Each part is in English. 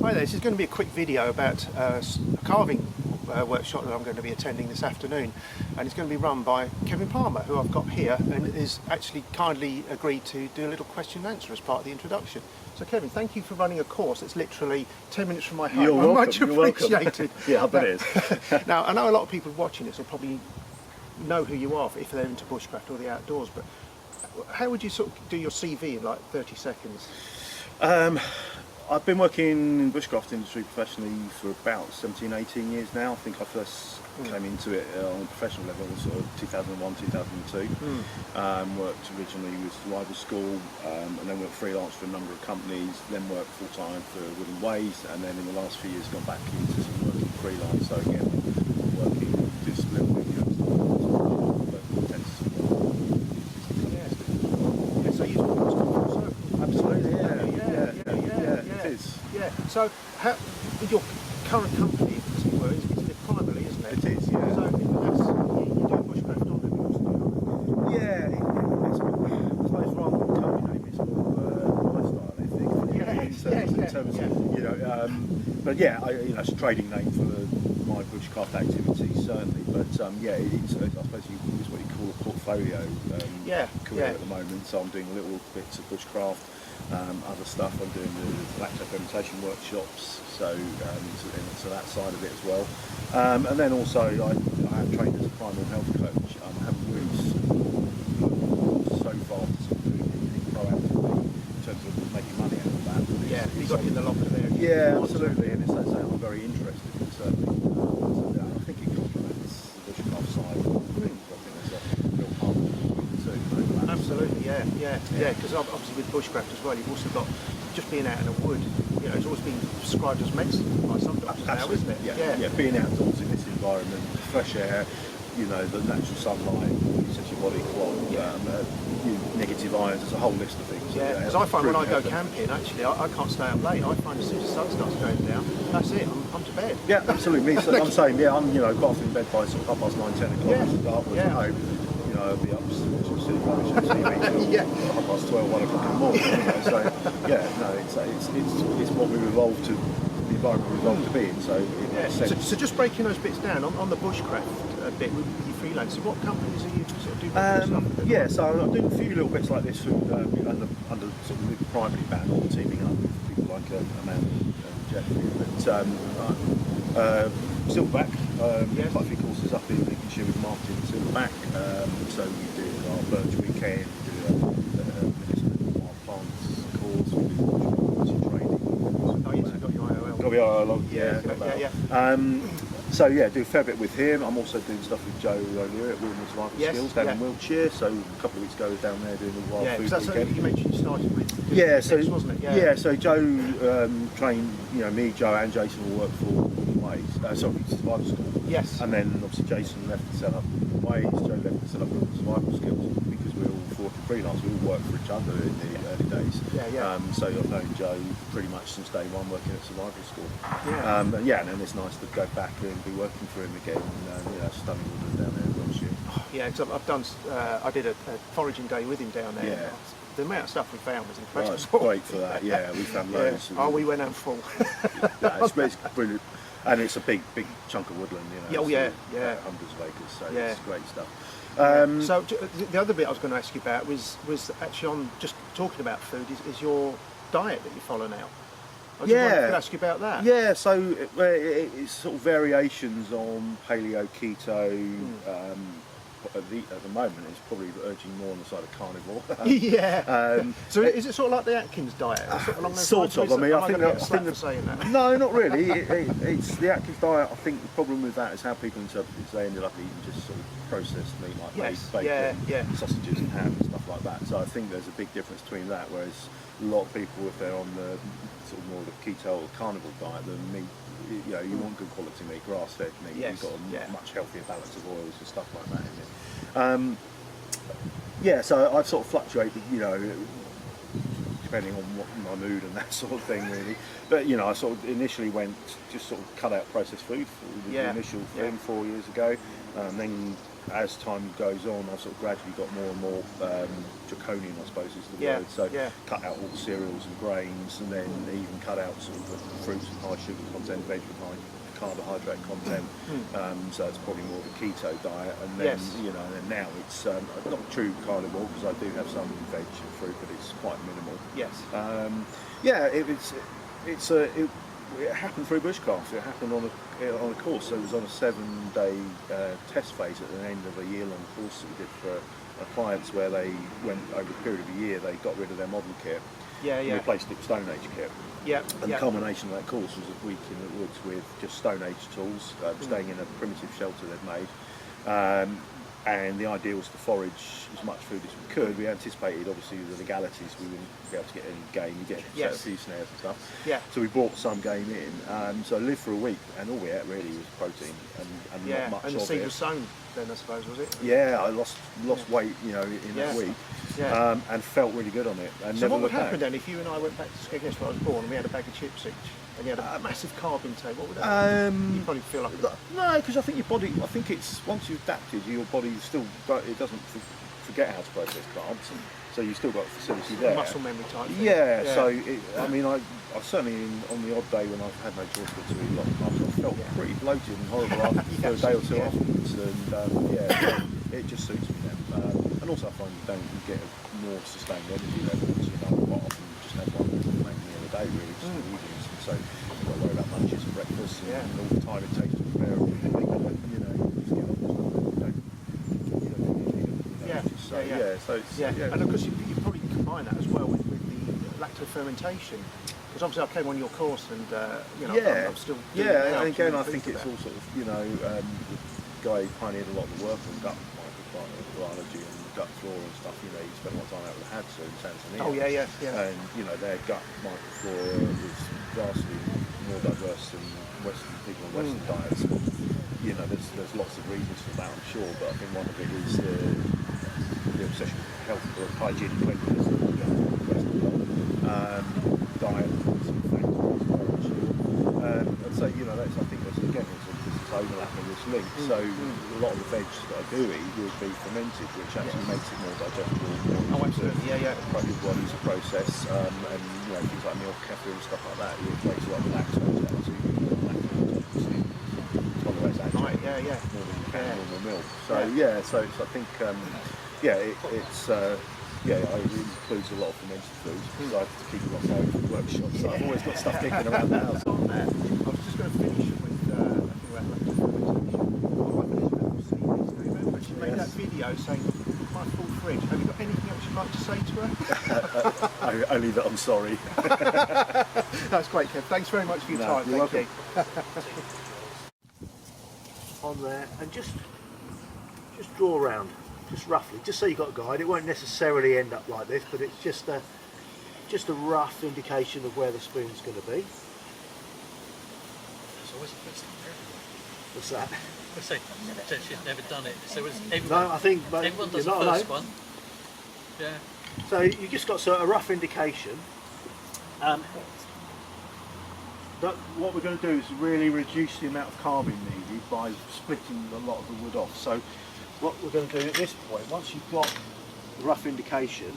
Hi there, this is going to be a quick video about a carving workshop that I'm going to be attending this afternoon, and it's going to be run by Kevan Palmer, who I've got here and is actually kindly agreed to do a little question and answer as part of the introduction. So Kevan, thank you for running a course. It's literally 10 minutes from my home. You're welcome. Much appreciated. Welcome. Yeah, I bet it is. Now, I know a lot of people watching this will probably know who you are if they're into bushcraft or the outdoors, but how would you sort of do your CV in like 30 seconds? I've been working in the bushcraft industry professionally for about 17, 18 years now. I think I first came into it on a professional level sort of 2001, 2002. Worked originally with rival school and then went freelance for a number of companies, then worked full-time for Wooden Ways, and then in the last few years gone back into some working freelance. So again, working just a little bit, So you absolutely, yeah. Yeah. So, how, your current company, as it were, is it Primally, isn't it? It is, yeah. So that's, you do bushcraft on it. Yeah, it's, I suppose rather than company name, it's more lifestyle, I think. In terms of, you know, but yeah, it's a trading name for my bushcraft activities, certainly. But yeah, it's, I suppose it's what you call a portfolio career at the moment. So I'm doing little bits of bushcraft. Other stuff, I'm doing the lacto fermentation workshops, so into that side of it as well. And then also I have trained as a primal health coach. I haven't really so far to sort of doing anything proactively in terms of making money out of that. Yeah, you got in the locker there. Yeah, absolutely, and it's something I'm very interested in, certainly. I think it complements the bushcraft side of things. I think there's a real partnership between the two. Absolutely, yeah, because obviously with bushcraft as well, you've also got just being out in the wood, you know, it's always been described as medicine by some doctors now, isn't it? Yeah, being outdoors in this environment, fresh air, you know, the natural sunlight, sets your body clock, negative ions, there's a whole list of things. Yeah, because I find when I go camping, actually, I can't stay up late. I find as soon as the sun starts going down, that's it, I'm to bed. Yeah, absolutely, me, so I'm saying, I'm, quite often in bed by sort of 9:30, 10 o'clock, it's dark, when I'm home, I'll be up sitting watching TV till 12:30, 1 o'clock in the morning. So it's what we evolved to, the environment we evolved to be in. So just breaking those bits down on the bushcraft bit with your freelancing, what companies are you sort of doing stuff with? Yeah, so I'm doing a few little bits like this under sort of the Primally banner, teaming up with people like Amanda and Jeffrey. But Silverback, quite a few courses up in Lincolnshire with Martin Silverback. So we do our Birch Weekend, we do a medicinal wild plants course, we do training. Oh, yes, you've got your IOL. Got the IOL, So yeah, do a fair bit with him. I'm also doing stuff with Joe O'Leary at Wilderness Survival Skills down in Wiltshire. So a couple of weeks ago I was down there doing the wild food that's weekend. You mentioned you started with so wasn't it? So Joe trained, me, Joe and Jason all work for Ways, Survival School. Yes. And then obviously Jason left to set up Ways, Joe left to set up Wilderness Survival Skills because we all working freelance, we all worked for each other in the early days. So I've known Joe pretty much since day one working at Survival School. And then it's nice to go back and be working for him again, stunning woodland down there in Wiltshire. Yeah, because I've done, I did a foraging day with him down there. Yeah. The amount of stuff we found was incredible. It's great for that, we found loads. We went out full. It's brilliant. And it's a big chunk of woodland, hundreds of acres, so it's great stuff. So the other bit I was going to ask you about was actually on just talking about food is your diet that you follow now. I just wanted to ask you about that. Yeah, so it's sort of variations on paleo, keto. At the moment, it's probably urging more on the side of carnivore. So is it sort of like the Atkins diet? Sort of. I mean, I think for saying that. No, not really. It's the Atkins diet. I think the problem with that is how people interpret it. They ended up eating just sort of processed meat like bacon, sausages and ham and stuff like that. So I think there's a big difference between that. Whereas a lot of people, if they're on the sort of more the keto or carnivore diet, the meat, you want good quality meat, grass-fed meat. You've got a much healthier balance of oils and stuff like that in it. So I've sort of fluctuated, depending on what my mood and that sort of thing, really. But I sort of initially just sort of cut out processed food for the initial thing 4 years ago. Then as time goes on, I've sort of gradually got more and more draconian, I suppose is the word. So cut out all the cereals and grains, and then even cut out sort of the fruits with high sugar content, veg with high carbohydrate content. So it's probably more of a keto diet. And then you know, and now it's not true carnivore because I do have some veg and fruit, but it's quite minimal. Yes. It happened through bushcraft. It happened on a course. So it was on a 7-day test phase at the end of a year-long course that we did for our clients, where they went over the period of a year. They got rid of their modern kit, and replaced it with Stone Age kit. And the culmination of that course was a week in the woods with just Stone Age tools, staying in a primitive shelter they'd made. And the idea was to forage as much food as we could. We anticipated, obviously, the legalities. We wouldn't be able to get any game. You get a few snares and stuff. So we brought some game in. So I lived for a week, and all we ate really was protein and not much and the of seed it. was sown then, I suppose, was it? Yeah, I lost weight, you know, in that week, and felt really good on it. And so never what would looked back. happen then if you and I went back to Skegness where I was born and we had a bag of chips each, and you had a massive carb intake? What would that? You probably feel like no, because I think your body. I think it's once you've adapted, your body still it doesn't forget how to process carbs, so you've still got facility there. Muscle memory type thing. So I mean, I certainly on the odd day when I've had no choice but to eat a lot of carbs, I felt pretty bloated and horrible for a day or two afterwards, and it just suits me then. And also I find you get a more sustained energy levels. You know, quite often you just have one main meal a day really, just in the evenings, and so you've got to worry about lunches and breakfast and all the time it takes to prepare everything. You know, just get on with stuff and and of course you probably combine that as well with the lacto fermentation, because obviously I came on your course and you know I'm still doing it now, and again I think it's all sort of, you know, the guy who pioneered a lot of the work on gut microbiology and gut flora and stuff. You know, he spent a lot of time out with the Hadza in Tanzania. And you know, their gut microflora is vastly more diverse than Western people and Western diets. You know, there's lots of reasons for that, I'm sure, but I think one of it is the obsession with health or hygiene and cleanliness that we have in the Western world. Diet and sort of factors, I'm sure. And so, you know, I think there's this overlapping, this link. So a lot of the veg that I do eat would be fermented, which actually makes it more digestible. Absolutely, Your body's a process, and you know, things like milk, kefir and stuff like that, it makes a lot of lactose out, so you can put lactose obviously tolerate that more than you can normal milk. So so I think it includes a lot of fermented foods because I have to keep it on my own workshop, so I've always got stuff kicking around the house. On that, I was just going to finish with she made that video saying my full fridge. Have you got anything else you'd like to say to her? Only that I'm sorry. That's great, Kev. Thanks very much for your time. Thank you. On there, and just draw around, just roughly, just so you've got a guide. It won't necessarily end up like this, but it's just a rough indication of where the spoon's going to be. It's always the first time for everyone. What's that? I say, she's never done it, so it's everyone. No, I think everyone does the not first alone. one. Yeah. So you just got sort of a rough indication. But what we're going to do is really reduce the amount of carbon needed by splitting a lot of the wood off. So what we're going to do at this point, once you've got the rough indication,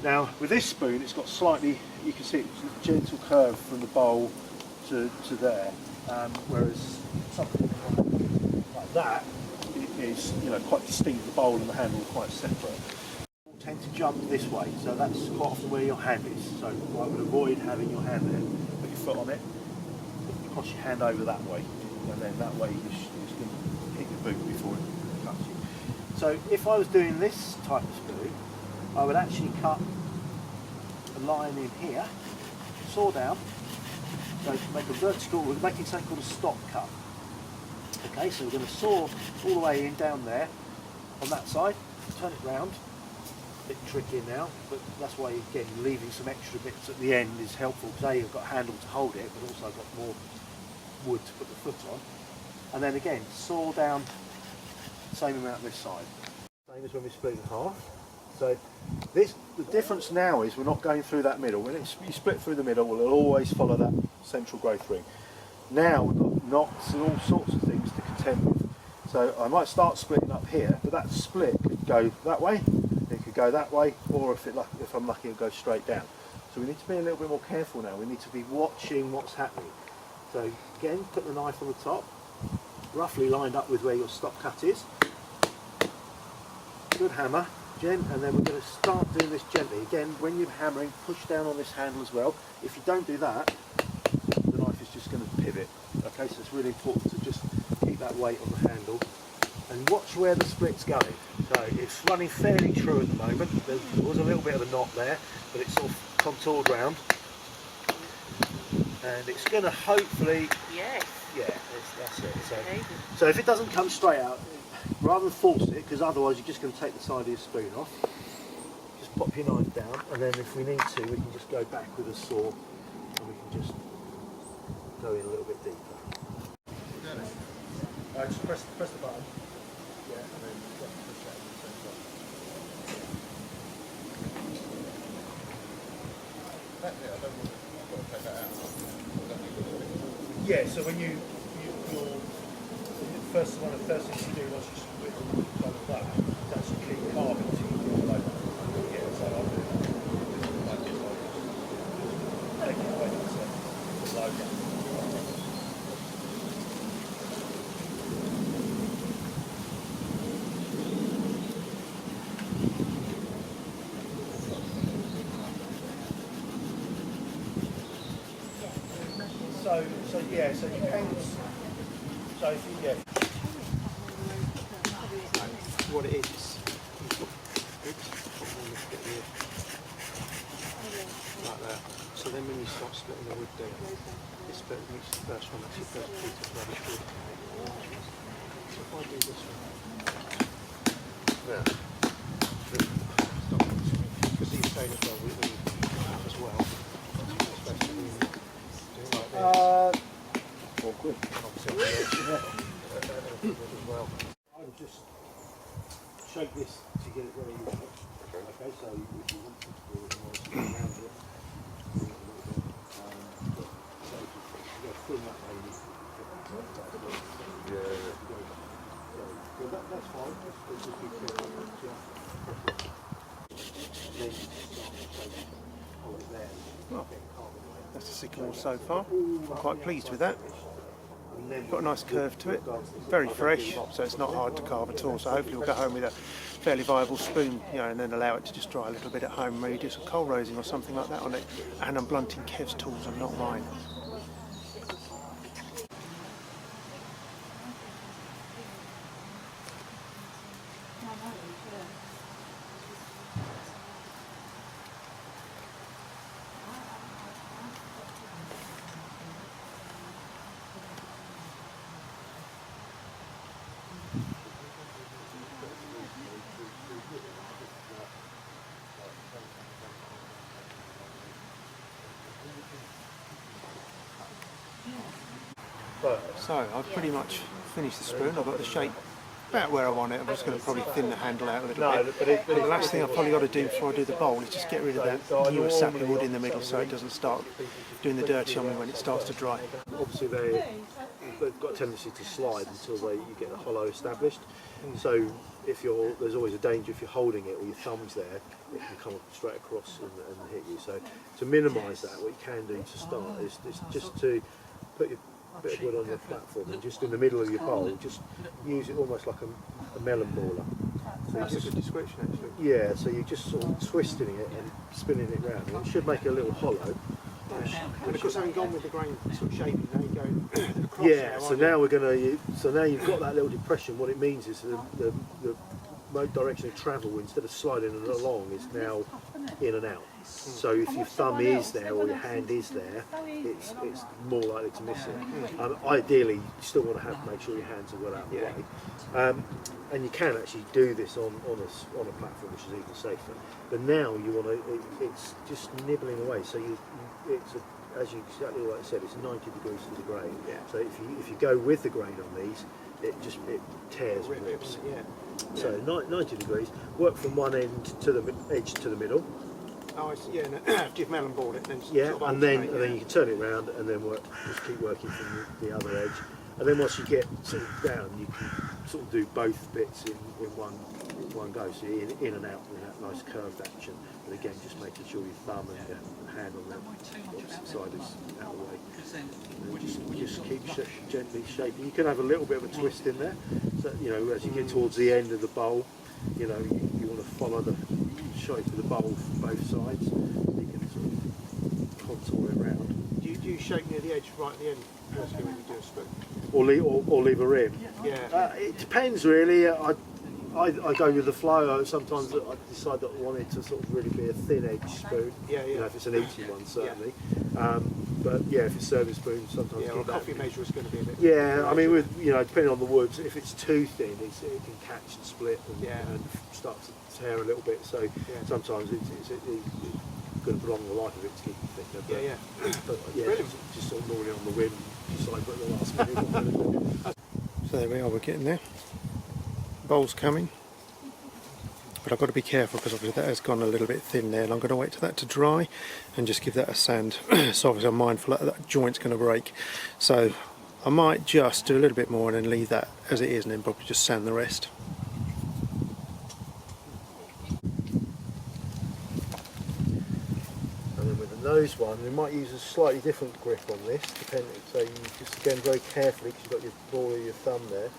now with this spoon it's got slightly, you can see it's a gentle curve from the bowl to there, whereas something like that is, you know, quite distinct. The bowl and the handle are quite separate. People tend to jump this way, so that's quite often where your hand is. So I would avoid having your hand there. Put your foot on it, cross your hand over that way, and then that way you're just going to hit your boot before it cuts you. So if I was doing this type of spoon, I would actually cut a line in here, saw down, so make a vertical, we're making something called a stop cut. Okay, so we're going to saw all the way in down there on that side, turn it round, a bit tricky now, but that's why again leaving some extra bits at the end is helpful, because A, you've got a handle to hold it, but also got more wood to put the foot on. And then again, saw down the same amount this side. Same as when we split it in half. So the difference now is we're not going through that middle. When you split through the middle, we'll always follow that central growth ring. Now we've got knots and all sorts of things to contend with. So I might start splitting up here, but that split could go that way, it could go that way, or if I'm lucky, it'll go straight down. So we need to be a little bit more careful now. We need to be watching what's happening. So again, put the knife on the top, roughly lined up with where your stop cut is. Good hammer, and then we're going to start doing this gently. Again, when you're hammering, push down on this handle as well. If you don't do that, the knife is just going to pivot. Okay, so it's really important to just keep that weight on the handle and watch where the split's going. So it's running fairly true at the moment. There was a little bit of a knot there, but it's sort of contoured round, and it's going to hopefully, Yes. yeah, that's it. So if it doesn't come straight out, rather than force it, because otherwise you're just going to take the side of your spoon off, just pop your knife down, and then if we need to, we can just go back with a saw and we can just go in a little bit deeper. Just press the button. Yeah, and then push that at the same time. I don't want to take that out. Yeah, so when you're one of the first things you do once you split like that is actually keep carving till you get like, yeah, so I'll do that. Take it away from the logo. So yeah, so it depends. So if you get What it is, like that. So then when you start splitting the wood down, this bit is the first one, that's your first piece of rubbish wood. So if I do this one, yeah. because these saying as well, we as well, especially do it like this. Awkward. As well. I would just shake this to get it where you want it. Okay, so if you want to do it more around it, do it a little bit. So if you go thin that way, so that's fine. Just be careful. Then you start to hold it there. Well, that's the sycamore so far. I'm quite pleased with that. Got a nice curve to it, very fresh, so it's not hard to carve at all. So hopefully we'll go home with a fairly viable spoon, you know, and then allow it to just dry a little bit at home, maybe do some coal rosing or something like that on it. And I'm blunting Kev's tools and not mine. So I've pretty much finished the spoon. I've got the shape about where I want it. I'm just going to probably thin the handle out a little bit. But the last thing I've probably got to do before I do the bowl is just get rid of that newer sappy wood in the middle so it doesn't start doing the dirty on me when it starts to dry. Obviously they've got a tendency to slide until you get the hollow established. So if there's always a danger if you're holding it or your thumb's there, it can come straight across and hit you. So to minimise that, what you can do to start is just to put your bit of wood on your platform and just in the middle of your bowl, just use it almost like a melon baller. So That's a good description actually. yeah, so you're just sort of twisting it and spinning it round. And it should make a little hollow. And of course, having gone with the grain sort of shaping, now you go across. Yeah, so now now you've got that little depression. What it means is the direction of travel, instead of sliding along, is now in and out. So if your thumb is there or your hand is there, it's more likely to miss it. Ideally, you still want to make sure your hands are well out of the way. And you can actually do this on a platform, which is even safer. But now you want to, it's just nibbling away. So exactly like I said, it's 90 degrees to the grain. Yeah. So if you go with the grain on these, it tears and rips. Yeah. So 90 degrees. Work from one end to the edge to the middle. Oh, I see. Yeah. And after you've melon balled it, then Yeah, sort of and then alternate, you can turn it round and then just keep working from the other edge. And then once you get sort of down, you can sort of do both bits in one go. So you're in and out with that nice curved action. And again, just making sure your thumb and your hand on the opposite side is out of the way. And just keep gently shaping. You can have a little bit of a twist in there. So you know, as you get towards the end of the bowl, you know, you want to follow the shape of the bowl from both sides. You can sort of contour it around. Do you shape near the edge right at the end firstly when you do a spoon? Or leave a rim. Yeah. It depends really. I go with the flow. Sometimes I decide that I want it to sort of really be a thin edge spoon. Yeah, yeah. You know, if it's an eating one, certainly. But yeah, if it's serving spoon, sometimes. Yeah, or a coffee measure is going to be a bit. Yeah, I mean, with depending on the woods, if it's too thin, it can catch and split and start to tear a little bit. So sometimes it's going to prolong the life of it to keep it thicker. But, but yeah, Brilliant. just sort of normally on the whim, decide at the last minute what we're going to do. So there we are, we're getting there. Bowl's coming, but I've got to be careful because obviously that has gone a little bit thin there, and I'm going to wait till that to dry and just give that a sand. So obviously I'm mindful that joint's going to break, so I might just do a little bit more and then leave that as it is and then probably just sand the rest. And then with the nose one, we might use a slightly different grip on this, depending. So you just again very carefully, because you've got your ball of your thumb there,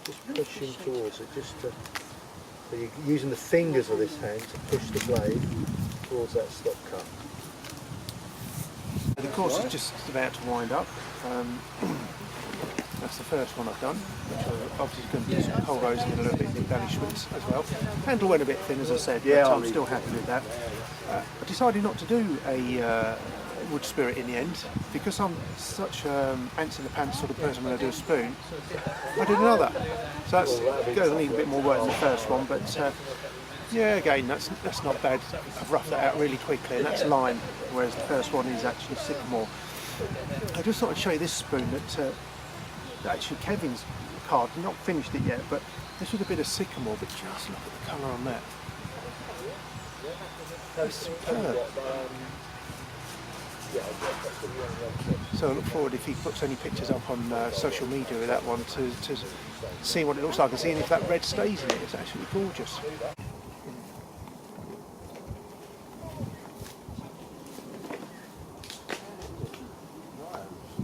just pushing towards it, so you're using the fingers of this hand to push the blade towards that stop cut. The course is just about to wind up. That's the first one I've done, which obviously is going to do some cold roasting and a little bit of embellishments as well. Handle went a bit thin, as I said, but I'm still happy with that. I decided not to do a wood spirit in the end because I'm such ants in the pants sort of person when I do a spoon. I did another, so that's going to need a bit more work than the first one, but yeah, again that's not bad. I've roughed that out really quickly, and that's lime, whereas the first one is actually sycamore. I just thought I'd show you this spoon that actually Kevin's card, not finished it yet, but this was a bit of sycamore, but just look at the colour on that. That's superb. So I look forward if he puts any pictures up on social media with that one to see what it looks like and seeing if that red stays in it. It's actually gorgeous.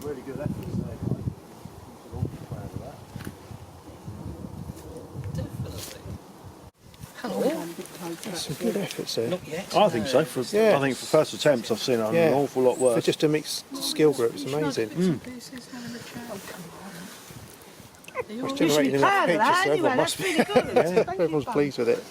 Really good effort there. That's some good efforts there. I think so. I think for first attempts, I've seen an awful lot worse. For just a mixed skill group, it's amazing. It's generating enough pictures, so everyone must be. Yeah, everyone's pleased with it.